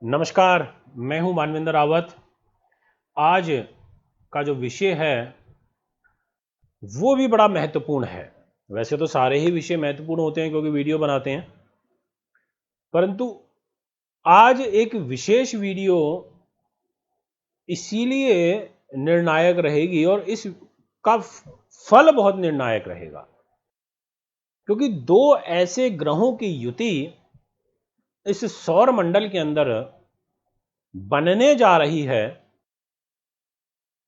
नमस्कार। मैं हूं मानवेंद्र रावत। आज का जो विषय है वो भी बड़ा महत्वपूर्ण है। वैसे तो सारे ही विषय महत्वपूर्ण होते हैं क्योंकि वीडियो बनाते हैं, परंतु आज एक विशेष वीडियो इसीलिए निर्णायक रहेगी और इसका फल बहुत निर्णायक रहेगा क्योंकि दो ऐसे ग्रहों की युति इस सौर मंडल के अंदर बनने जा रही है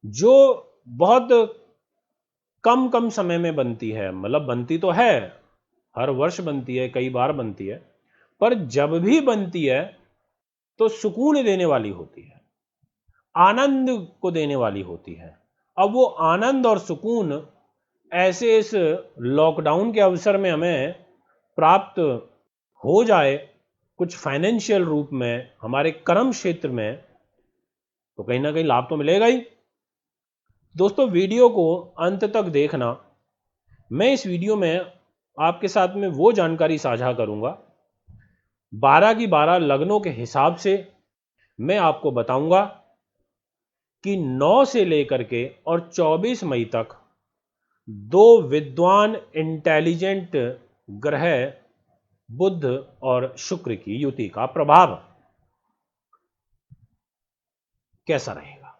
जो बहुत कम कम समय में बनती है। मतलब बनती तो है, हर वर्ष बनती है, कई बार बनती है, पर जब भी बनती है तो सुकून देने वाली होती है, आनंद को देने वाली होती है। अब वो आनंद और सुकून ऐसे इस लॉकडाउन के अवसर में हमें प्राप्त हो जाए कुछ फाइनेंशियल रूप में, हमारे कर्म क्षेत्र में, तो कहीं ना कहीं लाभ तो मिलेगा ही। दोस्तों, वीडियो को अंत तक देखना। मैं इस वीडियो में आपके साथ में वो जानकारी साझा करूंगा 12 की 12 लग्नों के हिसाब से। मैं आपको बताऊंगा कि 9 से लेकर के और 24 मई तक दो विद्वान इंटेलिजेंट ग्रह बुध और शुक्र की युति का प्रभाव कैसा रहेगा।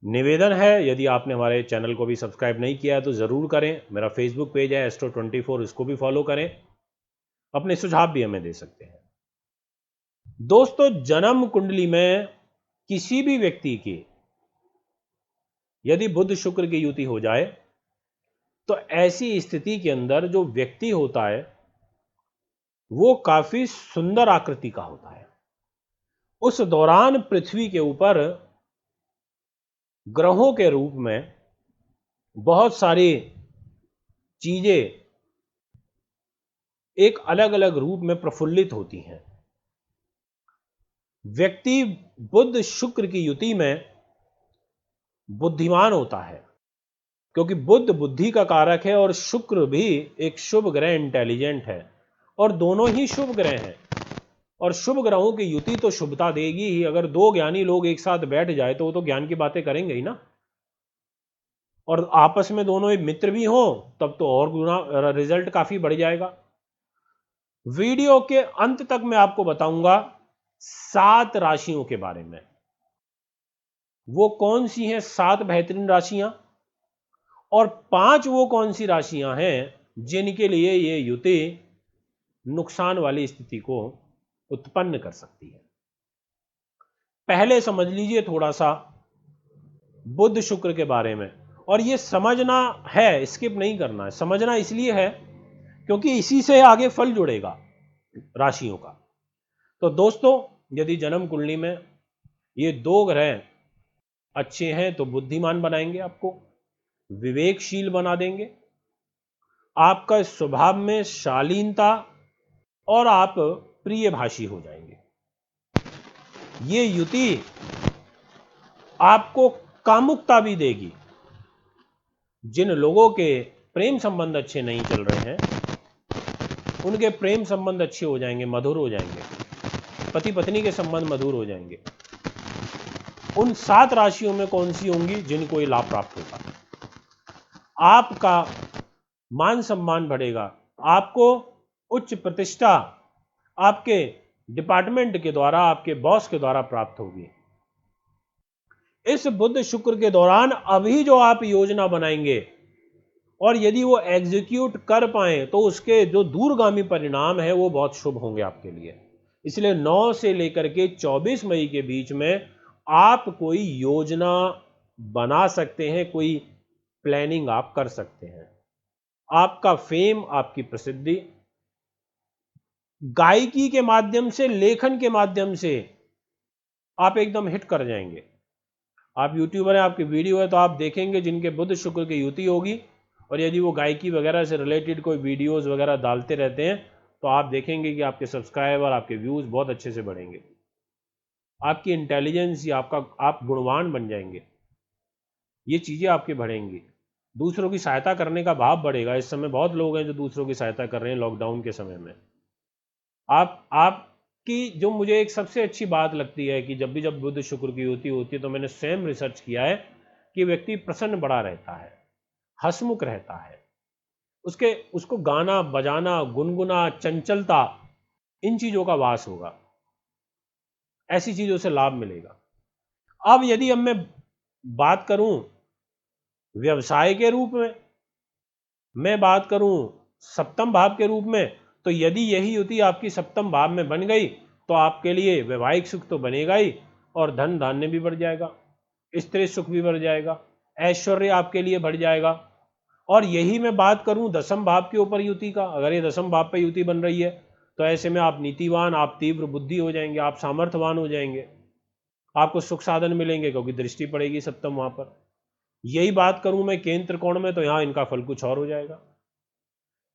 निवेदन है, यदि आपने हमारे चैनल को भी सब्सक्राइब नहीं किया है तो जरूर करें। मेरा फेसबुक पेज है एस्ट्रो24, इसको भी फॉलो करें। अपने सुझाव भी हमें दे सकते हैं। दोस्तों, जन्म कुंडली में किसी भी व्यक्ति की यदि बुध शुक्र की युति हो जाए तो ऐसी स्थिति के अंदर जो व्यक्ति होता है वो काफी सुंदर आकृति का होता है। उस दौरान पृथ्वी के ऊपर ग्रहों के रूप में बहुत सारी चीजें एक अलग अलग रूप में प्रफुल्लित होती हैं। व्यक्ति बुध शुक्र की युति में बुद्धिमान होता है क्योंकि बुध बुद्धि का कारक है और शुक्र भी एक शुभ ग्रह, इंटेलिजेंट है, और दोनों ही शुभ ग्रह हैं। और शुभ ग्रहों की युति तो शुभता देगी ही। अगर दो ज्ञानी लोग एक साथ बैठ जाए तो वो तो ज्ञान की बातें करेंगे ही ना, और आपस में दोनों मित्र भी हों तब तो और गुना रिजल्ट काफी बढ़ जाएगा। वीडियो के अंत तक मैं आपको बताऊंगा 7 राशियों के बारे में। वो कौन सी हैं 7 बेहतरीन राशियां, और 5 वो कौन सी राशियां हैं जिनके लिए ये युति नुकसान वाली स्थिति को उत्पन्न कर सकती है। पहले समझ लीजिए थोड़ा सा बुध शुक्र के बारे में, और ये समझना है, स्किप नहीं करना है। समझना इसलिए है क्योंकि इसी से आगे फल जुड़ेगा राशियों का। तो दोस्तों, यदि जन्म कुंडली में ये दो ग्रह अच्छे हैं तो बुद्धिमान बनाएंगे, आपको विवेकशील बना देंगे, आपका स्वभाव में शालीनता, और आप प्रियभाषी हो जाएंगे। ये युति आपको कामुकता भी देगी। जिन लोगों के प्रेम संबंध अच्छे नहीं चल रहे हैं उनके प्रेम संबंध अच्छे हो जाएंगे, मधुर हो जाएंगे। पति पत्नी के संबंध मधुर हो जाएंगे। उन 7 राशियों में कौन सी होंगी जिनको ये लाभ प्राप्त होगा। आपका मान सम्मान बढ़ेगा, आपको उच्च प्रतिष्ठा आपके डिपार्टमेंट के द्वारा, आपके बॉस के द्वारा प्राप्त होगी। इस बुध शुक्र के दौरान अभी जो आप योजना बनाएंगे और यदि वो एग्जीक्यूट कर पाए तो उसके जो दूरगामी परिणाम है वो बहुत शुभ होंगे आपके लिए। इसलिए 9 से लेकर के 24 मई के बीच में आप कोई योजना बना सकते हैं, कोई प्लानिंग आप कर सकते हैं। आपका फेम, आपकी प्रसिद्धि गायकी के माध्यम से, लेखन के माध्यम से आप एकदम हिट कर जाएंगे। आप यूट्यूबर हैं, आपकी वीडियो है तो आप देखेंगे जिनके बुध शुक्र की युति होगी और यदि वो गायकी वगैरह से रिलेटेड कोई वीडियोस वगैरह डालते रहते हैं तो आप देखेंगे कि आपके सब्सक्राइबर, आपके व्यूज बहुत अच्छे से बढ़ेंगे। आपकी इंटेलिजेंस या आप गुणवान बन जाएंगे। ये चीज़ें आपके बढ़ेंगी। दूसरों की सहायता करने का भाव बढ़ेगा। इस समय बहुत लोग हैं जो दूसरों की सहायता कर रहे हैं लॉकडाउन के समय में। आप कि जो मुझे एक सबसे अच्छी बात लगती है कि जब भी जब बुध शुक्र की युति होती है तो मैंने स्वयं रिसर्च किया है कि व्यक्ति प्रसन्न बड़ा रहता है, हंसमुख रहता है, उसको गाना बजाना गुनगुना चंचलता इन चीजों का वास होगा, ऐसी चीजों से लाभ मिलेगा। अब यदि अब मैं बात करूं व्यवसाय के रूप में, मैं बात करूं सप्तम भाव के रूप में, तो यदि यही युति आपकी सप्तम भाव में बन गई तो आपके लिए वैवाहिक सुख तो बनेगा ही, और धन धान्य भी बढ़ जाएगा, स्त्री सुख भी बढ़ जाएगा, ऐश्वर्य आपके लिए बढ़ जाएगा। और यही मैं बात करूं दसम भाव के ऊपर युति का, अगर ये दसम भाव पे युति बन रही है तो ऐसे में आप नीतिवान, आप तीव्र बुद्धि हो जाएंगे, आप सामर्थ्यवान हो जाएंगे, आपको सुख साधन मिलेंगे क्योंकि दृष्टि पड़ेगी सप्तम वहां पर। यही बात करूं मैं केंद्र कोण में तो यहां इनका फल कुछ और हो जाएगा।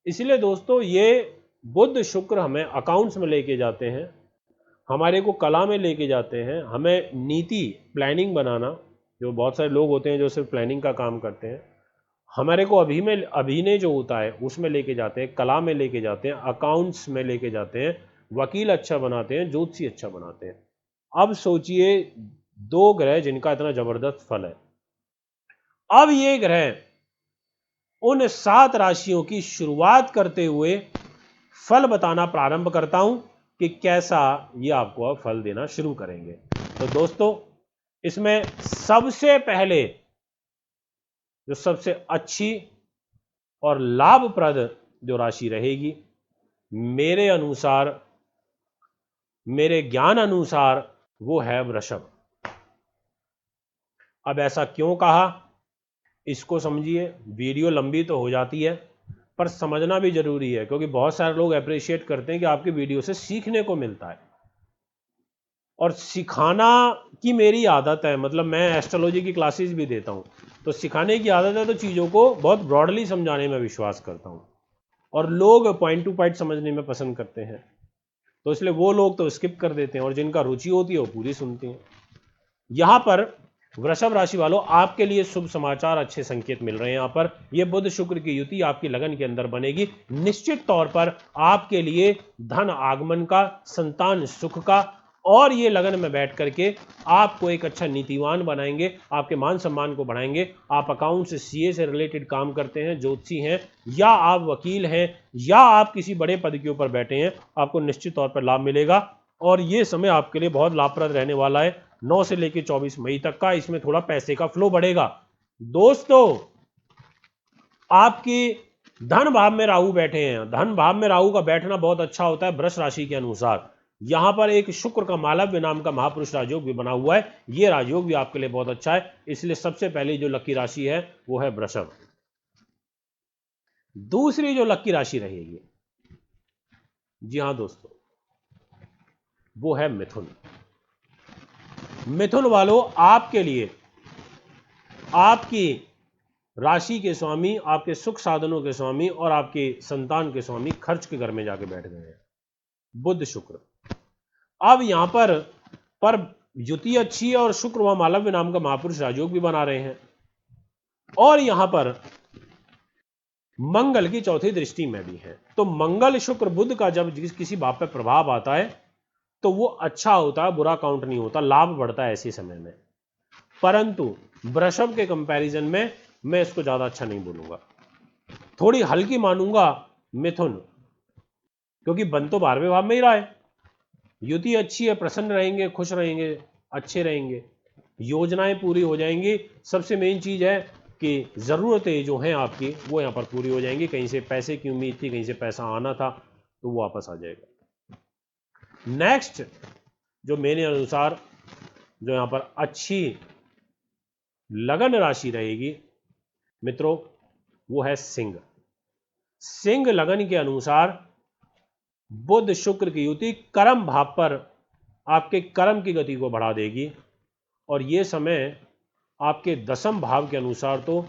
इसलिए दोस्तों ये बुध शुक्र हमें अकाउंट्स में लेके जाते हैं, हमारे को कला में लेके जाते हैं, हमें नीति प्लानिंग बनाना, जो बहुत सारे लोग होते हैं जो सिर्फ प्लानिंग का काम करते हैं, हमारे को अभिनय जो होता है उसमें लेके जाते हैं, कला में लेके जाते हैं, अकाउंट्स में लेके जाते हैं, वकील अच्छा बनाते हैं, ज्योतिषी अच्छा बनाते हैं। अब सोचिए दो ग्रह जिनका इतना जबरदस्त फल है, अब ये ग्रह उन 7 राशियों की शुरुआत करते हुए फल बताना प्रारंभ करता हूं कि कैसा ये आपको अब फल देना शुरू करेंगे। तो दोस्तों इसमें सबसे पहले जो सबसे अच्छी और लाभप्रद जो राशि रहेगी मेरे अनुसार, मेरे ज्ञान अनुसार, वो है वृषभ। अब ऐसा क्यों कहा इसको समझिए, वीडियो लंबी तो हो जाती है पर समझना भी जरूरी है, क्योंकि बहुत सारे लोग अप्रिशिएट करते हैं कि आपकी वीडियो से सीखने को मिलता है, और सिखाना की मेरी आदत है, मतलब मैं एस्ट्रोलॉजी की क्लासेस भी देता हूं, तो सिखाने की आदत है, तो चीज़ों को बहुत ब्रॉडली समझाने में विश्वास करता हूं, और लोग पॉइंट टू पॉइंट समझने में पसंद करते हैं, तो इसलिए वो लोग तो स्किप कर देते हैं और जिनका रुचि होती है वो पूरी सुनते हैं। यहां पर वृषभ राशि वालों आपके लिए शुभ समाचार, अच्छे संकेत मिल रहे हैं। यहां पर यह बुध शुक्र की युति आपकी लगन के अंदर बनेगी, निश्चित तौर पर आपके लिए धन आगमन का, संतान सुख का, और ये लगन में बैठ करके आपको एक अच्छा नीतिवान बनाएंगे, आपके मान सम्मान को बढ़ाएंगे। आप अकाउंट से, सीए से रिलेटेड काम करते हैं, ज्योतिषी हैं, या आप वकील हैं, या आप किसी बड़े पद के ऊपर बैठे हैं, आपको निश्चित तौर पर लाभ मिलेगा, और ये समय आपके लिए बहुत लाभप्रद रहने वाला है 9 से लेकर 24 मई तक का। इसमें थोड़ा पैसे का फ्लो बढ़ेगा। दोस्तों आपकी धन भाव में राहु बैठे हैं, धन भाव में राहु का बैठना बहुत अच्छा होता है वृष राशि के अनुसार। यहां पर एक शुक्र का मालव्य नाम का महापुरुष राजयोग भी बना हुआ है, यह राजयोग भी आपके लिए बहुत अच्छा है, इसलिए सबसे पहले जो लकी राशि है वो है वृषभ। दूसरी जो लकी राशि रहेगी, जी हां दोस्तों, वो है मिथुन। मिथुन वालों आपके लिए आपकी राशि के स्वामी, आपके सुख साधनों के स्वामी और आपके संतान के स्वामी खर्च के घर में जाके बैठ गए हैं, बुध शुक्र। अब यहां पर युति अच्छी है और शुक्र व मालव्य नाम का महापुरुष राजयोग भी बना रहे हैं, और यहां पर मंगल की चौथी दृष्टि में भी है। तो मंगल शुक्र बुध का जब किसी बात पर प्रभाव आता है तो वो अच्छा होता है, बुरा काउंट नहीं होता, लाभ बढ़ता है ऐसे समय में। परंतु वृषभ के कंपैरिजन में मैं इसको ज्यादा अच्छा नहीं बोलूंगा, थोड़ी हल्की मानूंगा मिथुन, क्योंकि बन तो 12वें भाव में ही रहा है, युति अच्छी है, प्रसन्न रहेंगे, खुश रहेंगे, अच्छे रहेंगे, योजनाएं पूरी हो जाएंगी। सबसे मेन चीज है कि जरूरतें जो हैं आपकी वो यहां पर पूरी हो जाएंगी। कहीं से पैसे की उम्मीद थी, कहीं से पैसा आना था, तो वो वापस आ जाएगा। नेक्स्ट जो मेरे अनुसार जो यहां पर अच्छी लगन राशि रहेगी मित्रों, वो है सिंह। सिंह लगन के अनुसार बुध शुक्र की युति कर्म भाव पर आपके कर्म की गति को बढ़ा देगी, और यह समय आपके दसम भाव के अनुसार तो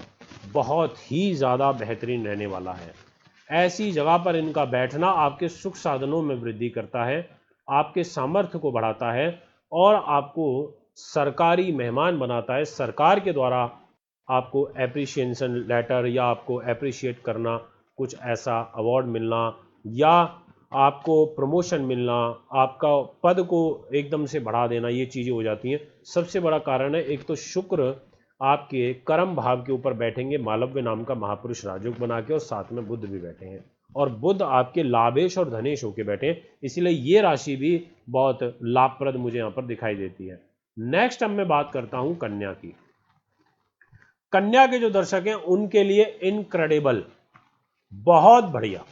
बहुत ही ज्यादा बेहतरीन रहने वाला है। ऐसी जगह पर इनका बैठना आपके सुख साधनों में वृद्धि करता है, आपके सामर्थ्य को बढ़ाता है, और आपको सरकारी मेहमान बनाता है। सरकार के द्वारा आपको एप्रिशिएशन लेटर या आपको एप्रिशिएट करना, कुछ ऐसा अवार्ड मिलना, या आपको प्रमोशन मिलना, आपका पद को एकदम से बढ़ा देना, ये चीज़ें हो जाती हैं। सबसे बड़ा कारण है एक तो शुक्र आपके कर्म भाव के ऊपर बैठेंगे मालव्य नाम का महापुरुष राजयोग बना के, और साथ में बुध भी बैठे हैं, और बुध आपके लाभेश और धनेश होके बैठे हैं, इसलिए ये राशि भी बहुत लाभप्रद मुझे यहाँ पर दिखाई देती है। नेक्स्ट अब मैं बात करता हूं कन्या की। कन्या के जो दर्शक हैं उनके लिए इनक्रेडिबल, बहुत बढ़िया,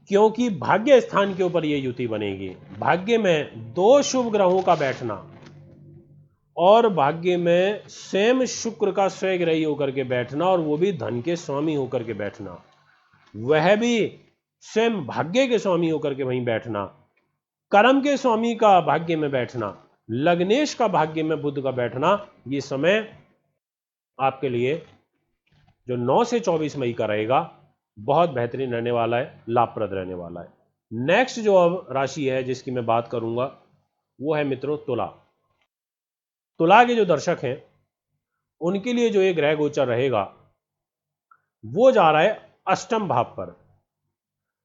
क्योंकि भाग्य स्थान के ऊपर ये युति बनेगी। भाग्य में दो शुभ ग्रहों का बैठना और भाग्य में स्वयं शुक्र का स्वग्रही होकर के बैठना, और वो भी धन के स्वामी होकर के बैठना, वह भी स्वयं भाग्य के स्वामी होकर के वहीं बैठना, कर्म के स्वामी का भाग्य में बैठना, लग्नेश का भाग्य में बुध का बैठना, ये समय आपके लिए जो 9 से 24 मई का रहेगा बहुत बेहतरीन रहने वाला है, लाभप्रद रहने वाला है। नेक्स्ट जो अब राशि है जिसकी मैं बात करूंगा वो है मित्रों तुला। तुला के जो दर्शक हैं उनके लिए जो ये ग्रह गोचर रहेगा वो जा रहा है अष्टम भाव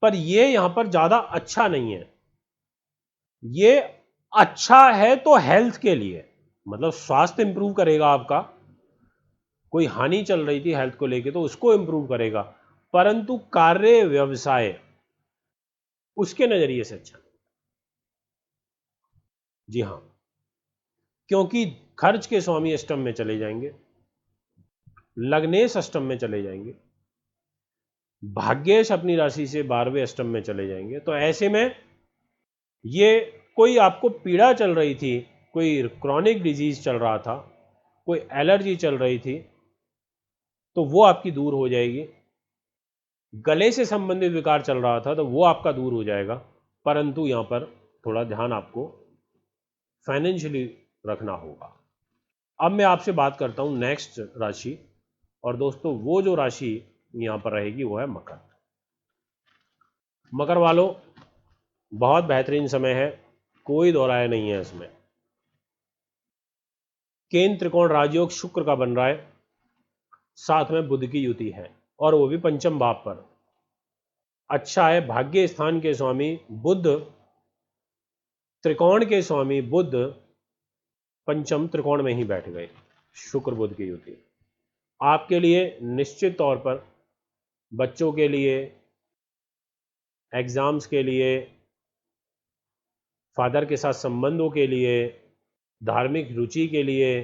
पर ये यहां पर ज्यादा अच्छा नहीं है। ये अच्छा है तो हेल्थ के लिए, मतलब स्वास्थ्य इंप्रूव करेगा आपका, कोई हानि चल रही थी हेल्थ को लेके तो उसको इंप्रूव करेगा, परंतु कार्य व्यवसाय उसके नजरिए से अच्छा। जी हां, क्योंकि खर्च के स्वामी अष्टम में चले जाएंगे, लग्नेश अष्टम में चले जाएंगे, भाग्येश अपनी राशि से 12वें अष्टम में चले जाएंगे। तो ऐसे में ये कोई आपको पीड़ा चल रही थी, कोई क्रॉनिक डिजीज चल रहा था, कोई एलर्जी चल रही थी, तो वो आपकी दूर हो जाएगी। गले से संबंधित विकार चल रहा था तो वो आपका दूर हो जाएगा, परंतु यहां पर थोड़ा ध्यान आपको फाइनेंशियली रखना होगा। अब मैं आपसे बात करता हूं नेक्स्ट राशि, और दोस्तों वो जो राशि यहां पर रहेगी वो है मकर। मकर वालों बहुत बेहतरीन समय है, कोई दो राय नहीं है इसमें। केंद्र त्रिकोण राजयोग शुक्र का बन रहा है, साथ में बुध की युति है, और वो भी पंचम भाव पर। अच्छा है, भाग्य स्थान के स्वामी बुध, त्रिकोण के स्वामी बुध पंचम त्रिकोण में ही बैठ गए। शुक्र बुध की युति आपके लिए निश्चित तौर पर बच्चों के लिए, एग्जाम्स के लिए, फादर के साथ संबंधों के लिए, धार्मिक रुचि के लिए,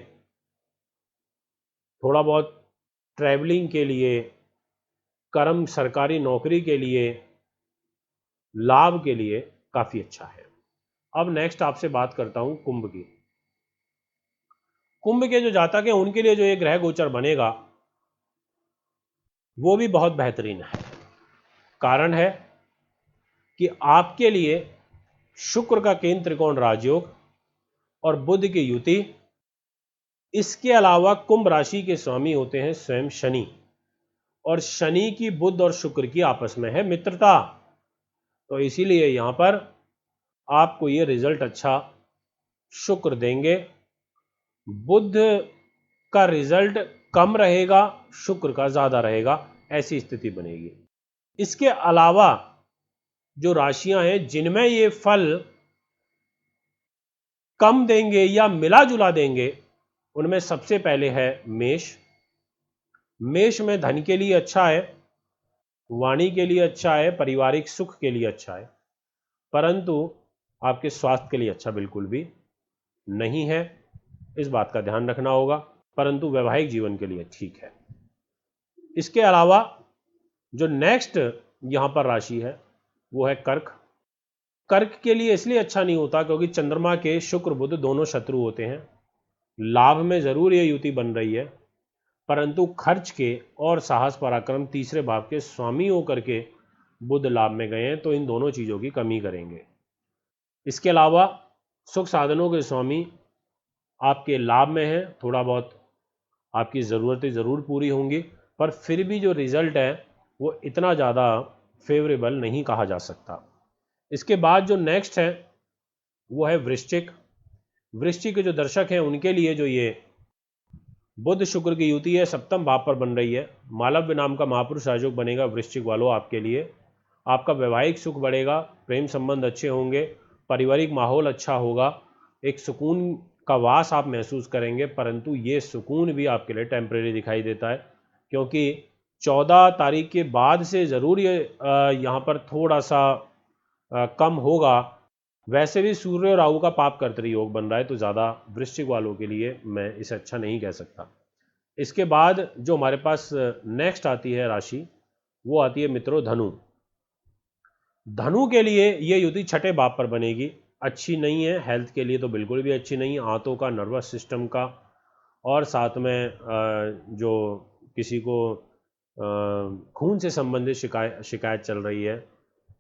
थोड़ा बहुत ट्रैवलिंग के लिए, कर्म सरकारी नौकरी के लिए, लाभ के लिए काफी अच्छा है। अब नेक्स्ट आपसे बात करता हूं कुंभ की। कुंभ के जो जातक हैं उनके लिए जो ये ग्रह गोचर बनेगा वो भी बहुत बेहतरीन है। कारण है कि आपके लिए शुक्र का केंद्र त्रिकोण राजयोग और बुध की युति, इसके अलावा कुंभ राशि के स्वामी होते हैं स्वयं शनि, और शनि की बुध और शुक्र की आपस में है मित्रता। तो इसीलिए यहां पर आपको ये रिजल्ट अच्छा शुक्र देंगे। बुध का रिजल्ट कम रहेगा, शुक्र का ज्यादा रहेगा, ऐसी स्थिति बनेगी। इसके अलावा जो राशियां हैं जिनमें ये फल कम देंगे या मिला जुला देंगे, उनमें सबसे पहले है मेष। मेष में धन के लिए अच्छा है, वाणी के लिए अच्छा है, पारिवारिक सुख के लिए अच्छा है, परंतु आपके स्वास्थ्य के लिए अच्छा बिल्कुल भी नहीं है, इस बात का ध्यान रखना होगा, परंतु वैवाहिक जीवन के लिए ठीक है। इसके अलावा जो नेक्स्ट यहां पर राशि है वो है कर्क। कर्क के लिए इसलिए अच्छा नहीं होता क्योंकि चंद्रमा के शुक्र बुध दोनों शत्रु होते हैं। लाभ में जरूर ये युति बन रही है, परंतु खर्च के और साहस पराक्रम तीसरे भाव के स्वामी होकर के बुध लाभ में गए हैं, तो इन दोनों चीजों की कमी करेंगे। इसके अलावा सुख साधनों के स्वामी आपके लाभ में है, थोड़ा बहुत आपकी ज़रूरतें ज़रूर पूरी होंगी, पर फिर भी जो रिजल्ट है वो इतना ज़्यादा फेवरेबल नहीं कहा जा सकता। इसके बाद जो नेक्स्ट है वो है वृश्चिक। वृश्चिक के जो दर्शक हैं उनके लिए जो ये बुध शुक्र की युति है सप्तम भाव पर बन रही है, मालव्य नाम का महापुरुष राजयोग बनेगा वृश्चिक वालों आपके लिए। आपका वैवाहिक सुख बढ़ेगा, प्रेम संबंध अच्छे होंगे, पारिवारिक माहौल अच्छा होगा, एक सुकून का वास आप महसूस करेंगे। परंतु ये सुकून भी आपके लिए टेम्परेरी दिखाई देता है, क्योंकि 14 तारीख के बाद से ज़रूर ये यहाँ पर थोड़ा सा कम होगा। वैसे भी सूर्य और राहु का पाप कर्तरी योग बन रहा है, तो ज़्यादा वृश्चिक वालों के लिए मैं इसे अच्छा नहीं कह सकता। इसके बाद जो हमारे पास नेक्स्ट आती है राशि, वो आती है मित्रों धनु। धनु के लिए ये युति छठे भाव पर बनेगी। अच्छी नहीं है, हेल्थ के लिए तो बिल्कुल भी अच्छी नहीं है, आंतों का, नर्वस सिस्टम का, और साथ में जो किसी को खून से संबंधित शिकायत चल रही है,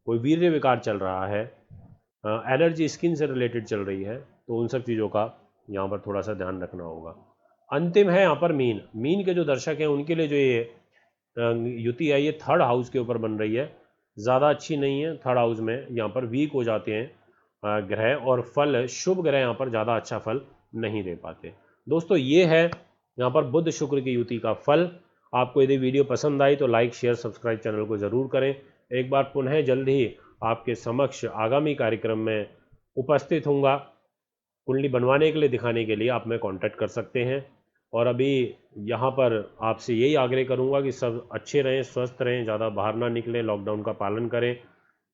कोई वीर्य विकार चल रहा है, एलर्जी स्किन से रिलेटेड चल रही है, तो उन सब चीज़ों का यहाँ पर थोड़ा सा ध्यान रखना होगा। अंतिम है यहाँ पर मीन। मीन के जो दर्शक हैं उनके लिए जो ये युति है, ये थर्ड हाउस के ऊपर बन रही है। ज़्यादा अच्छी नहीं है, थर्ड हाउस में यहाँ पर वीक हो जाते हैं ग्रह, और फल, शुभ ग्रह यहाँ पर ज़्यादा अच्छा फल नहीं दे पाते। दोस्तों ये है यहाँ पर बुध शुक्र की युति का फल। आपको यदि वीडियो पसंद आई तो लाइक, शेयर, सब्सक्राइब चैनल को ज़रूर करें। एक बार पुनः जल्द ही आपके समक्ष आगामी कार्यक्रम में उपस्थित होऊंगा। कुंडली बनवाने के लिए, दिखाने के लिए आप में कांटेक्ट कर सकते हैं। और अभी यहाँ पर आपसे यही आग्रह करूँगा कि सब अच्छे रहें, स्वस्थ रहें, ज़्यादा बाहर ना निकलें, लॉकडाउन का पालन करें,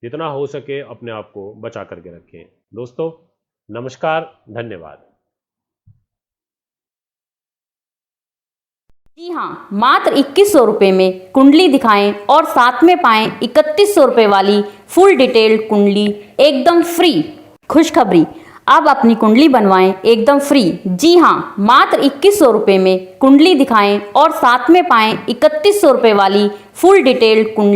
जितना हो सके अपने आप को बचा करके रखें। दोस्तों नमस्कार, धन्यवाद। जी हाँ, मात्र 2100 रुपये में कुंडली दिखाएं और साथ में पाएं 3100 रुपये वाली फुल डिटेल्ड कुंडली एकदम फ्री। खुशखबरी, अब अपनी कुंडली बनवाएं एकदम फ्री। जी हाँ, मात्र 2100 रुपये में कुंडली दिखाएं और साथ में पाएं 3100 रुपये वाली फुल डिटेल्ड कुंडली।